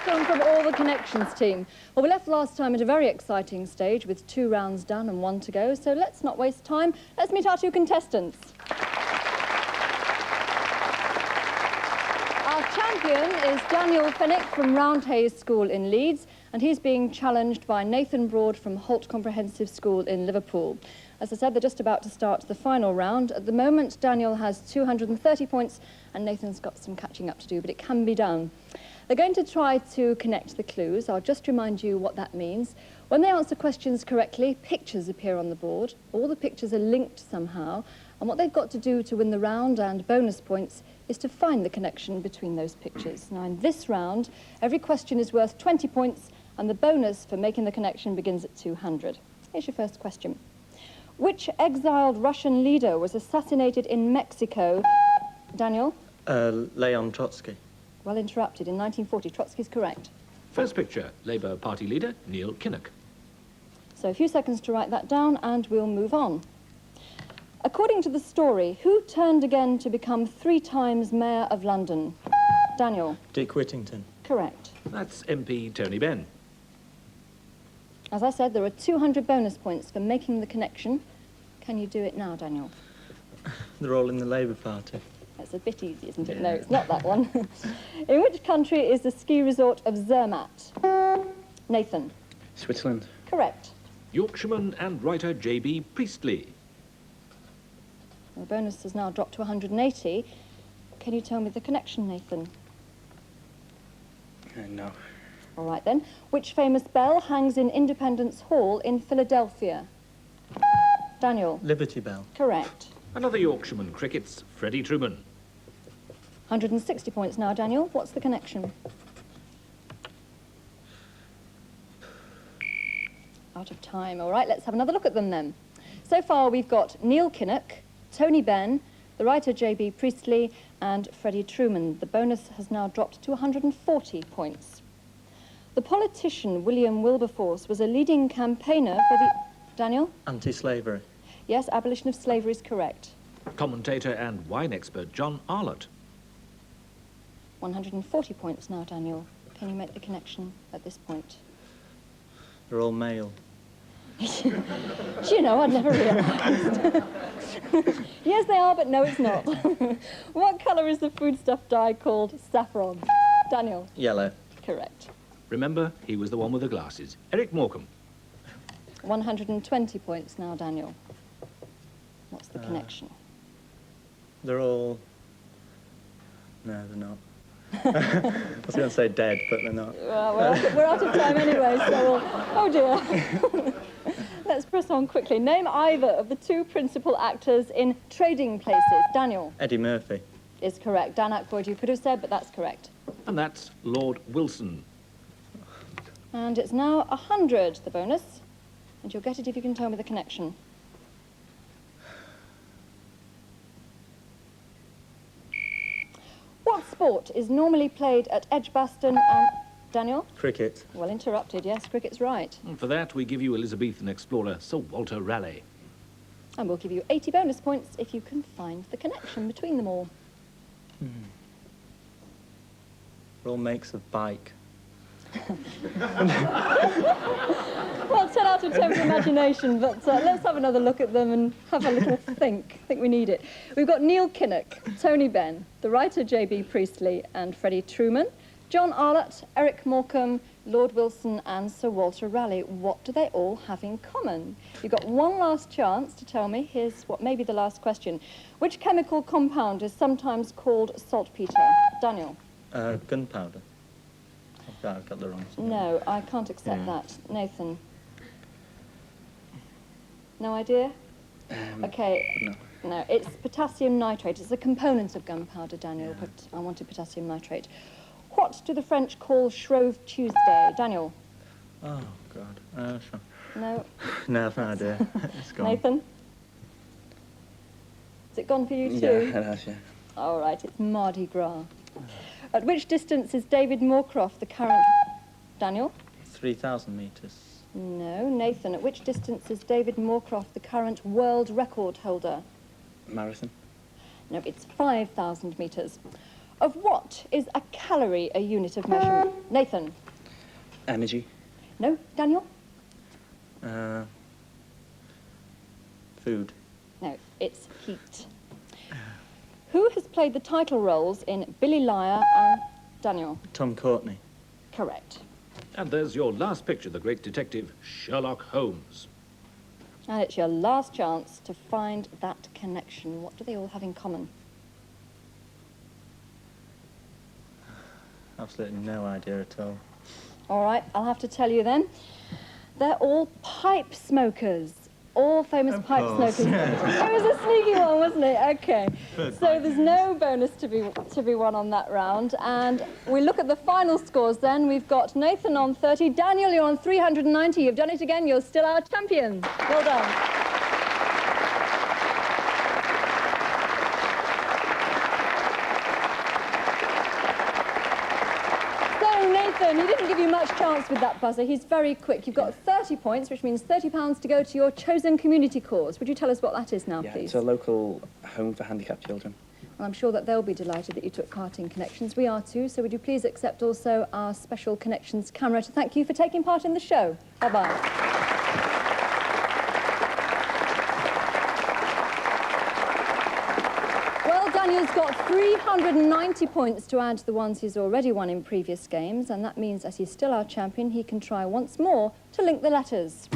welcome from all the Connections team. Well, we left last time at a very exciting stage with 2 rounds done and 1 to go, so let's not waste time. Let's meet our 2 contestants. Our champion is Daniel Fennick from Roundhays School in Leeds, and he's being challenged by Nathan Broad from Holt Comprehensive School in Liverpool. As I said, they're just about to start the final round. At the moment, Daniel has 230 points, and Nathan's got some catching up to do, but it can be done. They're going to try to connect the clues. I'll just remind you what that means. When they answer questions correctly, pictures appear on the board. All the pictures are linked somehow, and what they've got to do to win the round and bonus points is to find the connection between those pictures. Now, in this round, every question is worth 20 points, and the bonus for making the connection begins at 200. Here's your first question. Which exiled Russian leader was assassinated in Mexico? Daniel? Leon Trotsky. Well interrupted. In 1940, Trotsky's correct. First picture, Labour Party leader Neil Kinnock. So a few seconds to write that down and we'll move on. According to the story, who turned again to become 3 times Mayor of London? Daniel? Dick Whittington. Correct. That's MP Tony Benn. As I said, there are 200 bonus points for making the connection. Can you do it now, Daniel? They're all in the Labour Party. That's a bit easy, isn't it? No, it's not that one. In which country is the ski resort of Zermatt? Nathan? Switzerland. Correct. Yorkshireman and writer J.B. Priestley. The bonus has now dropped to 180. Can you tell me the connection, Nathan? No. All right, then. Which famous bell hangs in Independence Hall in Philadelphia? Daniel? Liberty Bell. Correct. Another Yorkshireman crickets, Freddie Truman. 160 points now, Daniel. What's the connection? Out of time. All right, let's have another look at them then. So far, we've got Neil Kinnock, Tony Benn, the writer J.B. Priestley, and Freddie Truman. The bonus has now dropped to 140 points. The politician William Wilberforce was a leading campaigner for the... Daniel? Anti-slavery. Yes, abolition of slavery is correct. Commentator and wine expert John Arlott. 140 points now, Daniel. Can you make the connection at this point? They're all male. Do you know, I'd never realised. Yes, they are, but no, it's not. What colour is the foodstuff dye called saffron? Daniel? Yellow. Correct. Remember, he was the one with the glasses. Eric Morecambe. 120 points now, Daniel. What's the connection? They're all... No, they're not. I was going to say dead, but they're not. Well, we're out of time anyway, so we'll... Oh, dear. Let's press on quickly. Name either of the 2 principal actors in Trading Places. Daniel? Eddie Murphy. Is correct. Dan Aykroyd, you could have said, but that's correct. And that's Lord Wilson. And it's now 100, the bonus. And you'll get it if you can tell me the connection. What sport is normally played at Edgbaston and... Daniel? Cricket. Well interrupted, yes, cricket's right. And for that, we give you Elizabethan explorer Sir Walter Raleigh. And we'll give you 80 bonus points if you can find the connection between them all. They're all makes of bike. Well, 10 out of 10 for imagination, but let's have another look at them and have a little think. I think we need it. We've got Neil Kinnock, Tony Benn, the writer J.B. Priestley and Freddie Truman, John Arlott, Eric Morecambe, Lord Wilson and Sir Walter Raleigh. What do they all have in common? You've got one last chance to tell me. Here's what may be the last question. Which chemical compound is sometimes called saltpeter? Daniel? Gunpowder. I've got the wrong one. No, I can't accept that. Nathan? No idea? Okay. No, it's potassium nitrate. It's a component of gunpowder, Daniel, but I wanted potassium nitrate. What do the French call Shrove Tuesday? Daniel? Oh, God. Sure. No? No, I've no idea. It's gone. Nathan? Is it gone for you too? Yeah, it has, yeah. All right, it's Mardi Gras. At which distance is David Moorcroft the current... Daniel? 3,000 metres. No. Nathan, at which distance is David Moorcroft the current world record holder? Marathon. No, it's 5,000 metres. Of what is a calorie a unit of measurement? Nathan? Energy. No? Daniel? Food. No, it's heat. Who has played the title roles in Billy Liar and Daniel? Tom Courtney. Correct. And there's your last picture, the great detective Sherlock Holmes. And it's your last chance to find that connection. What do they all have in common? Absolutely no idea at all. All right, I'll have to tell you then. They're all pipe smokers. All famous pipe course. smokers. It was a sneaky one, wasn't it? Okay. So there's no bonus to be won on that round. And we look at the final scores then. We've got Nathan on 30. Daniel, you're on 390. You've done it again. You're still our champion. Well done. Nathan, he didn't give you much chance with that buzzer. He's very quick. You've got 30 points, which means £30 to go to your chosen community cause. Would you tell us what that is now, please? It's a local home for handicapped children. Well, I'm sure that they'll be delighted that you took part in Connections. We are too, so would you please accept also our special Connections camera to thank you for taking part in the show. Bye-bye. Daniel's got 390 points to add to the ones he's already won in previous games, and that means, as he's still our champion, he can try once more to link the letters.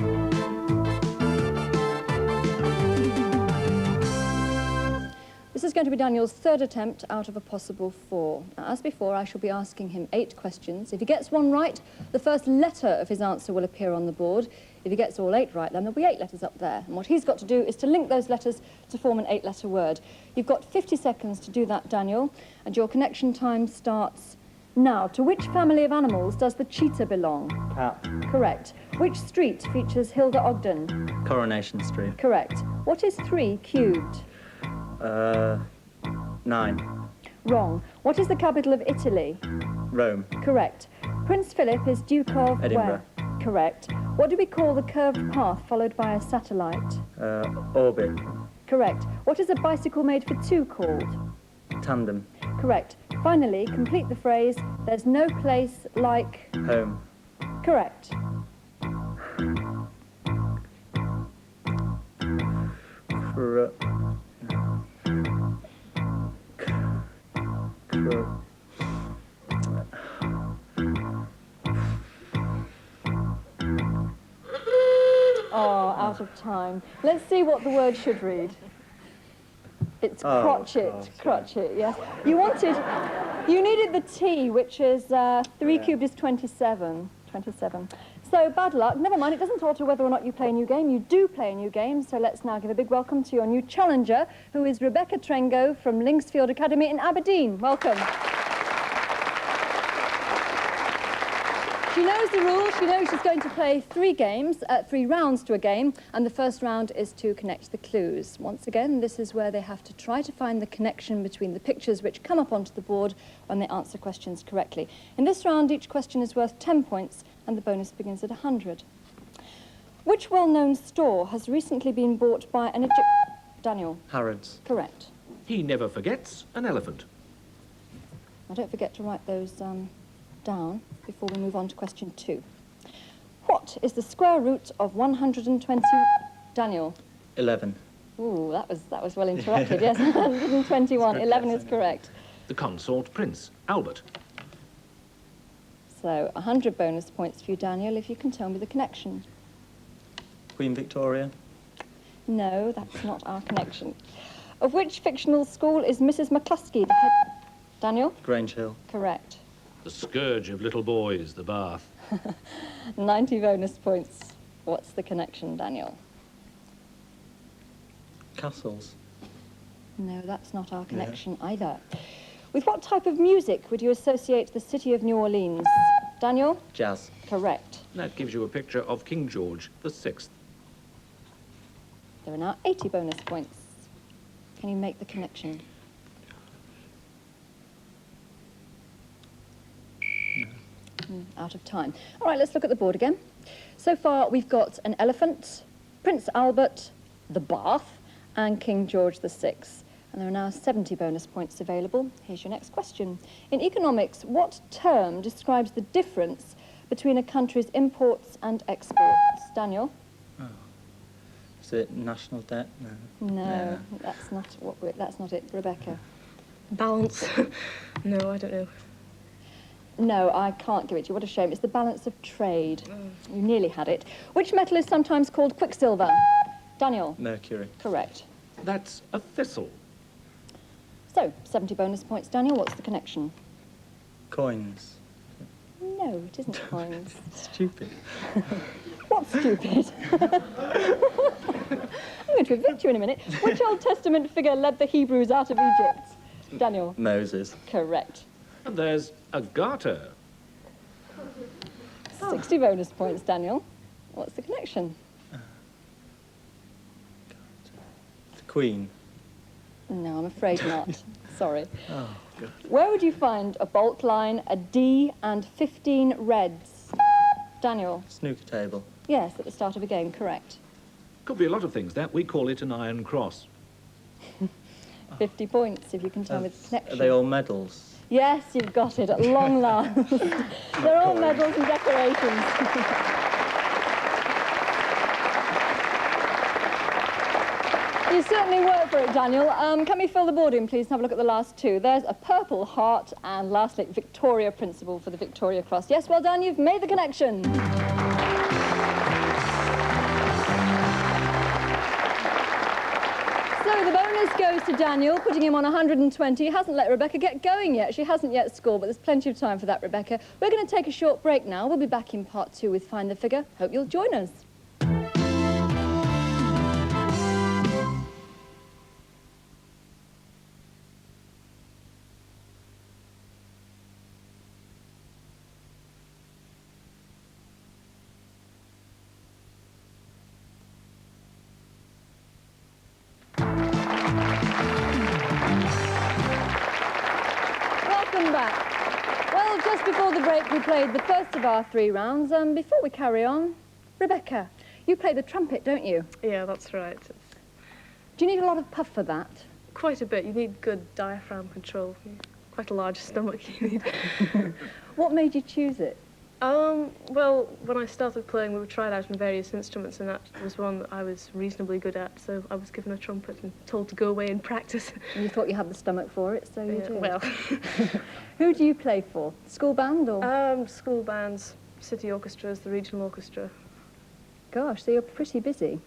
This is going to be Daniel's third attempt out of a possible 4. Now, as before, I shall be asking him 8 questions. If he gets one right, the first letter of his answer will appear on the board. If he gets all 8 right, then there'll be 8 letters up there. And what he's got to do is to link those letters to form an 8-letter word. You've got 50 seconds to do that, Daniel, and your connection time starts now. To which family of animals does the cheetah belong? Cat. Correct. Which street features Hilda Ogden? Coronation Street. Correct. What is 3 cubed? 9. Wrong. What is the capital of Italy? Rome. Correct. Prince Philip is Duke of Edinburgh. Where? Correct. What do we call the curved path followed by a satellite? Orbit. Correct. What is a bicycle made for 2 called? Tandem. Correct. Finally, complete the phrase, there's no place like... Home. Correct. Oh, out of time. Let's see what the word should read. It's crotchet, crotchet, yes. You needed the T, which is 3 cubed is 27. So bad luck. Never mind, it doesn't alter whether or not you play a new game. You do play a new game, so let's now give a big welcome to your new challenger, who is Rebecca Trengo from Linksfield Academy in Aberdeen. Welcome. She knows the rules. She knows she's going to play 3 rounds to a game, and the first round is to connect the clues. Once again, this is where they have to try to find the connection between the pictures which come up onto the board when they answer questions correctly. In this round, each question is worth 10 points, and the bonus begins at 100. Which well-known store has recently been bought by an Daniel? Harrods. Correct. He never forgets an elephant. Now, don't forget to write those down before we move on to question 2. What is the square root of 120? Daniel? 11. Ooh, that was well interrupted, yes. 121. 11 is correct. The consort prince, Albert. So, 100 bonus points for you, Daniel, if you can tell me the connection. Queen Victoria. No, that's not our connection. Of which fictional school is Mrs. McCluskey the head... Daniel? Grange Hill. Correct. The scourge of little boys, the bath. 90 bonus points. What's the connection, Daniel? Castles. No, that's not our connection either. With what type of music would you associate the city of New Orleans? Daniel? Jazz. Correct. That gives you a picture of King George VI. There are now 80 bonus points. Can you make the connection? Out of time. All right, let's look at the board again. So far, we've got an elephant, Prince Albert, the bath, and King George VI. And there are now 70 bonus points available. Here's your next question. In economics, what term describes the difference between a country's imports and exports? Daniel? Is it national debt? No. No, that's not it. Rebecca? Balance. No, I don't know. No, I can't give it to you. What a shame. It's the balance of trade. You nearly had it. Which metal is sometimes called quicksilver? Daniel? Mercury. Correct. That's a thistle. So, 70 bonus points. Daniel, what's the connection? Coins. No, it isn't coins. Stupid. What's stupid? I'm going to evict you in a minute. Which Old Testament figure led the Hebrews out of Egypt? Daniel? Moses. Correct. And there's a garter. 60 bonus points, Daniel. What's the connection? The Queen. No, I'm afraid not. Sorry. Oh, God. Where would you find a bolt line, a D, and 15 reds? Daniel? Snooker table. Yes, at the start of a game, correct. Could be a lot of things, that. We call it an iron cross. 50 points, if you can tell me the connection. Are they all medals? Yes, you've got it, at long last. They're all medals and decorations. You certainly worked for it, Daniel. Can we fill the board in, please, and have a look at the last two? There's a purple heart, and lastly, Victoria Principle for the Victoria Cross. Yes, well done, you've made the connection. So the bonus goes to Daniel, putting him on 120. He hasn't let Rebecca get going yet. She hasn't yet scored, but there's plenty of time for that, Rebecca. We're going to take a short break now. We'll be back in part 2 with Find the Figure. Hope you'll join us. Welcome back. Well, just before the break, we played the first of our 3 rounds. Before we carry on, Rebecca, you play the trumpet, don't you? Yeah, that's right. Do you need a lot of puff for that? Quite a bit. You need good diaphragm control. Quite a large stomach you need. What made you choose it? Well, when I started playing, we were tried out on various instruments, and that was one that I was reasonably good at, so I was given a trumpet and told to go away and practice. And you thought you had the stomach for it, so you did. Well, Who do you play for? School band or? school bands, city orchestras, the regional orchestra. Gosh, so you're pretty busy.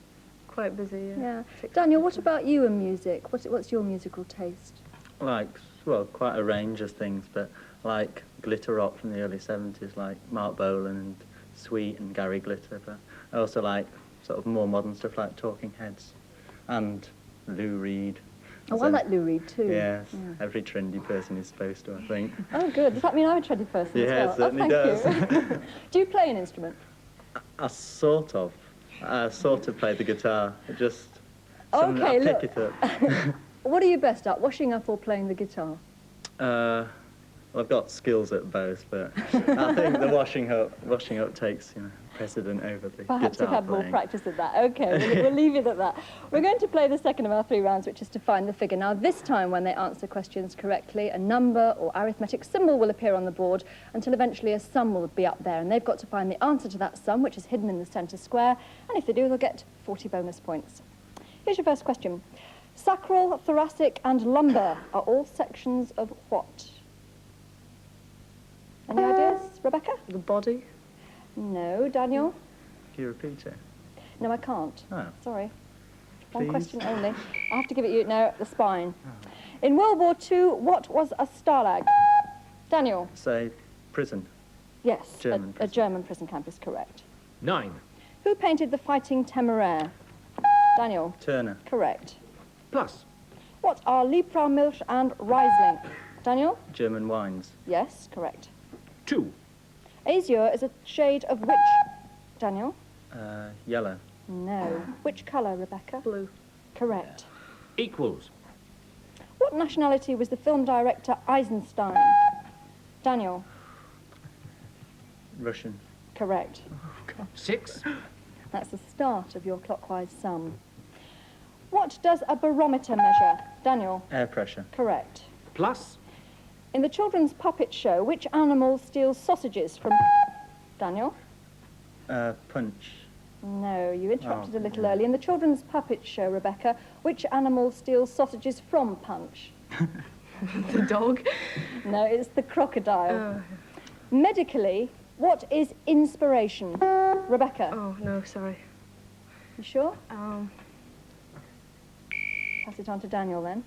Quite busy, yeah. Yeah. Daniel, what about you and music? What's your musical taste? Like, well, quite a range of things, but like glitter rock from the early 70s, like Mark Bolan and Sweet and Gary Glitter, but I also like sort of more modern stuff like Talking Heads and Lou Reed. Oh, I like Lou Reed too. Yes, Yeah. every trendy person is supposed to, I think. Oh, good. Does that mean I'm a trendy person Yeah, as well? it certainly oh, thank does. You. Do you play an instrument? I sort of play the guitar. It just, something Okay, I look. pick it up. What are you best at, washing up or playing the guitar? Well, I've got skills at both, but I think the washing up takes, precedent over the Perhaps guitar you've had more playing. practice at that. Okay, we'll leave it at that. We're going to play the second of our 3 rounds, which is to find the figure. Now, this time, when they answer questions correctly, a number or arithmetic symbol will appear on the board until eventually a sum will be up there, and they've got to find the answer to that sum, which is hidden in the centre square, and if they do, they'll get 40 bonus points. Here's your first question. Sacral, thoracic, and lumbar are all sections of what? Any ideas, Rebecca? The body. No. Daniel? Can you repeat it? No, I can't. Oh. Sorry. One Please? question only. I have to give it you. No, the spine. In World War II, what was a stalag? Daniel? Say prison. Yes, German a prison. German prison camp is correct. 9. Who painted the Fighting Temeraire? Daniel? Turner. Correct. Plus. What are Liebfraumilch and Riesling? Daniel? German wines. Yes, correct. 2. Azure is a shade of which? Daniel? Yellow. No. Which colour, Rebecca? Blue. Correct. Equals. What nationality was the film director Eisenstein? Daniel? Russian. Correct. 6. That's the start of your clockwise sum. What does a barometer measure? Daniel? Air pressure. Correct. Plus, In the children's puppet show, which animal steals sausages from... Daniel? Punch. No, you interrupted Oh, a little yeah. early. In the children's puppet show, Rebecca, which animal steals sausages from Punch? The dog. No, it's the crocodile. Oh, Medically, what is inspiration? Rebecca, oh, no, sorry. you sure? Um, Pass it on to Daniel then.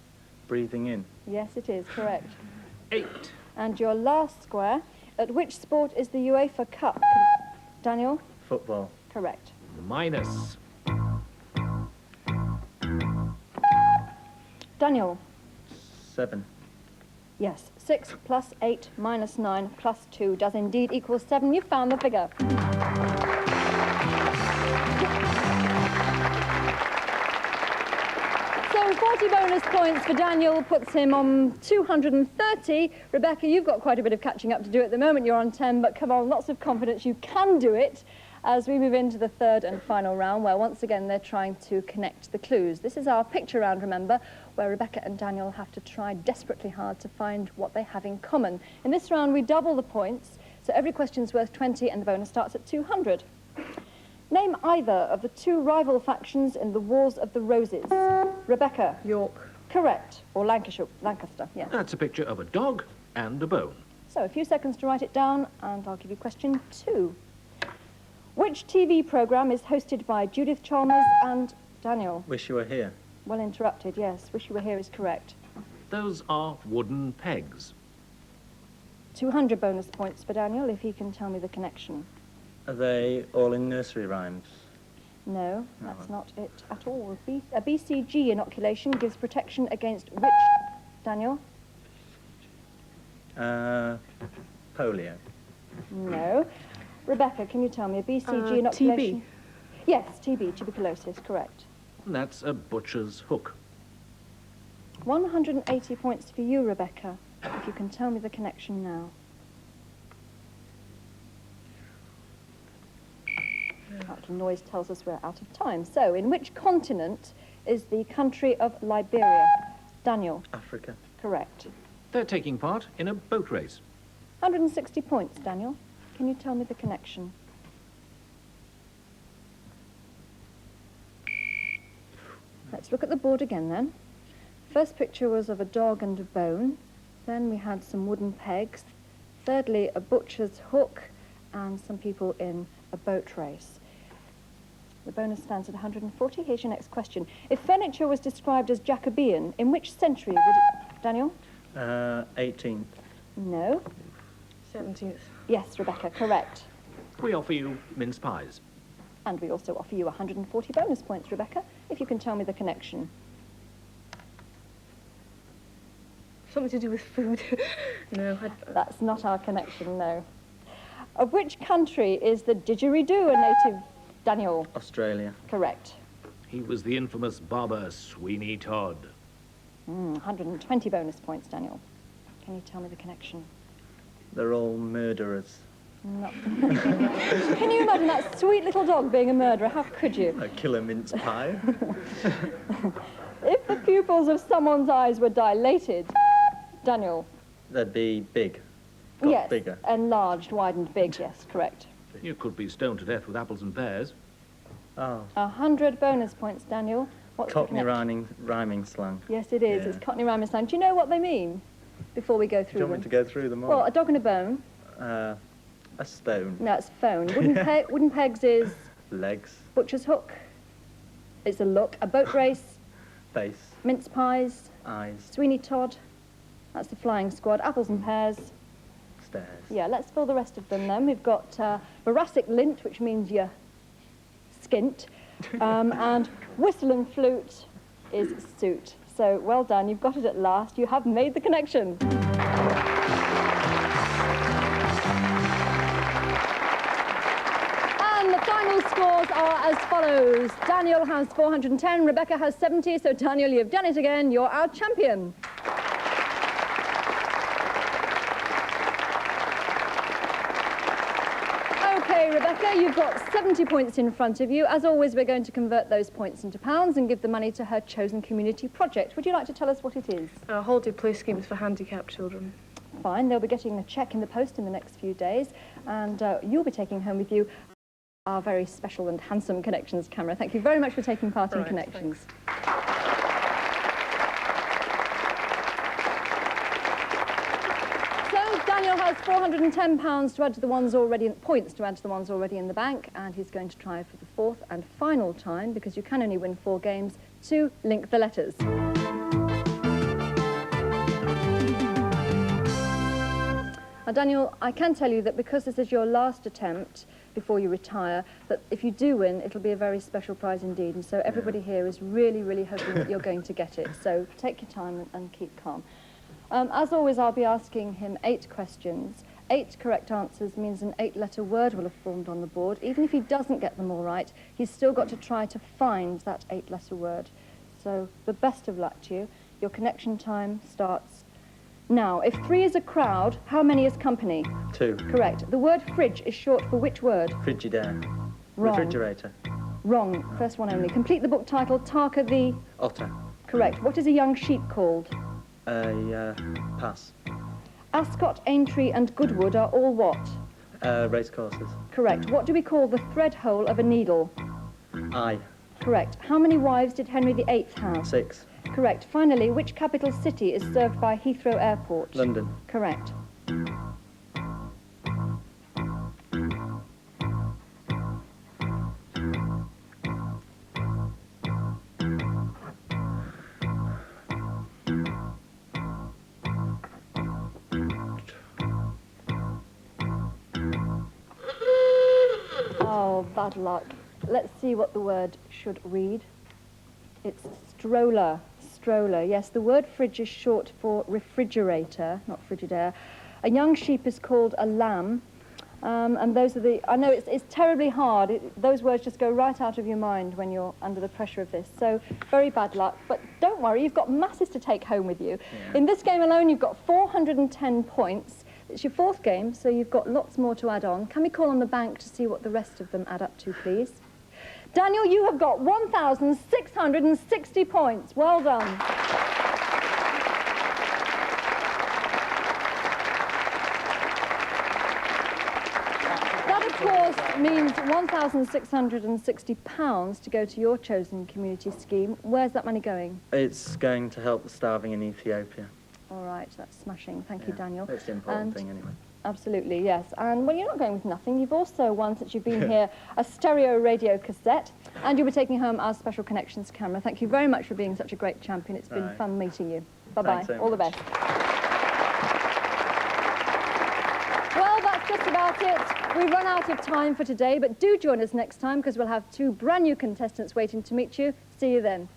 Breathing in. Yes, it is, correct. 8. And your last square, at which sport is the UEFA Cup? Daniel? Football. Correct. Minus. Daniel? 7. Yes. 6 plus 8 minus 9 plus 2 does indeed equal 7. You found the figure. So 40 bonus points for Daniel puts him on 230. Rebecca, you've got quite a bit of catching up to do at the moment. You're on 10, but come on, lots of confidence. You can do it as we move into the third and final round, where once again they're trying to connect the clues. This is our picture round, remember, where Rebecca and Daniel have to try desperately hard to find what they have in common. In this round, we double the points, so every question's worth 20 and the bonus starts at 200. Name either of the two rival factions in the Wars of the Roses. Rebecca? York. Correct. Or Lancaster, yeah. That's a picture of a dog and a bone. So a few seconds to write it down, and I'll give you question 2. Which TV programme is hosted by Judith Chalmers and Daniel? Wish you were here. Well interrupted, yes. Wish You Were Here is correct. Those are wooden pegs. 200 bonus points for Daniel if he can tell me the connection. Are they all in nursery rhymes? No, that's not it at all. A BCG inoculation gives protection against which... Daniel? Polio. No. Rebecca, can you tell me a BCG inoculation? TB. Yes, TB, tuberculosis, correct. And that's a butcher's hook. 180 points for you, Rebecca, if you can tell me the connection now. That little noise tells us we're out of time. So, in which continent is the country of Liberia? Daniel? Africa. Correct. They're taking part in a boat race. 160 points, Daniel. Can you tell me the connection? Let's look at the board again then. First picture was of a dog and a bone. Then we had some wooden pegs. Thirdly, a butcher's hook and some people in a boat race. The bonus stands at 140. Here's your next question. If furniture was described as Jacobean, in which century would it... Daniel? 18th. No. 17th. Yes, Rebecca, correct. We offer you mince pies. And we also offer you 140 bonus points, Rebecca, if you can tell me the connection. Something to do with food. No, That's not our connection, no. Of which country is the didgeridoo a native? Daniel? Australia. Correct. He was the infamous barber Sweeney Todd. 120 bonus points, Daniel. Can you tell me the connection? They're all murderers. No. Can you imagine that sweet little dog being a murderer? How could you? A killer mince pie. If the pupils of someone's eyes were dilated, Daniel? They'd be big. Got Yes, bigger. enlarged, widened, big, yes, correct. You could be stoned to death with apples and pears. Oh. 100 bonus points, Daniel. What's the Cockney connection? rhyming slang. Yes, it is. Yeah. It's Cockney rhyming slang. Do you know what they mean before we go Do through you want them? me to go through them all? Well, a dog and a bone. A stone. No, it's phone. Wooden pegs is Legs. butcher's hook. It's a look. A boat race. Face. Mince pies. Eyes. Sweeney Todd. That's the flying squad. Apples and pears. Stairs. Yeah, let's fill the rest of them then. We've got boracic lint, which means you're skint. And whistle and flute is suit. So well done. You've got it at last. You have made the connection. And the final scores are as follows. Daniel has 410, Rebecca has 70, so Daniel, you've done it again. You're our champion. Okay, Rebecca, you've got 70 points in front of you. As always, we're going to convert those points into pounds and give the money to her chosen community project. Would you like to tell us what it is? Holiday play schemes for handicapped children. Fine, they'll be getting a cheque in the post in the next few days, and you'll be taking home with you our very special and handsome Connections camera. Thank you very much for taking part in Connections. Thanks. Daniel has £410 to add to the ones already points to add to the ones already in the bank, and he's going to try for the fourth and final time, because you can only win 4 games, to link the letters. Now, Daniel, I can tell you that because this is your last attempt before you retire, that if you do win, it'll be a very special prize indeed, and so everybody here is really, really hoping that you're going to get it. So take your time and keep calm. As always, I'll be asking him 8 questions. 8 correct answers means an 8-letter word will have formed on the board. Even if he doesn't get them all right, he's still got to try to find that 8-letter word. So the best of luck to you. Your connection time starts now. If 3 is a crowd, how many is company? 2. Correct. The word fridge is short for which word? Frigidaire. Wrong. Refrigerator. Wrong. First one only. Complete the book title, Tarka the... Otter. Correct. What is a young sheep called? Pass. Ascot, Aintree and Goodwood are all what? Race courses. Correct. What do we call the thread hole of a needle? Eye. Correct. How many wives did Henry VIII have? 6. Correct. Finally, which capital city is served by Heathrow Airport? London. Correct. Oh, bad luck. Let's see what the word should read. It's stroller. Stroller. Yes, the word fridge is short for refrigerator, not Frigidaire. A young sheep is called a lamb. And those are the... I know it's terribly hard. Those words just go right out of your mind when you're under the pressure of this. So, very bad luck. But don't worry, you've got masses to take home with you. Yeah. In this game alone, you've got 410 points. It's your 4th game, so you've got lots more to add on. Can we call on the bank to see what the rest of them add up to, please? Daniel, you have got 1,660 points. Well done. That, of course, means £1,660 to go to your chosen community scheme. Where's that money going? It's going to help the starving in Ethiopia. All right, that's smashing. Thank you, Daniel. That's the important thing, anyway. Absolutely, yes. And, well, you're not going with nothing. You've also won, since you've been here, a stereo radio cassette, and you'll be taking home our special Connections camera. Thank you very much for being such a great champion. It's been fun meeting you. Bye-bye. So All the best. Well, that's just about it. We've run out of time for today, but do join us next time, because we'll have 2 brand new contestants waiting to meet you. See you then.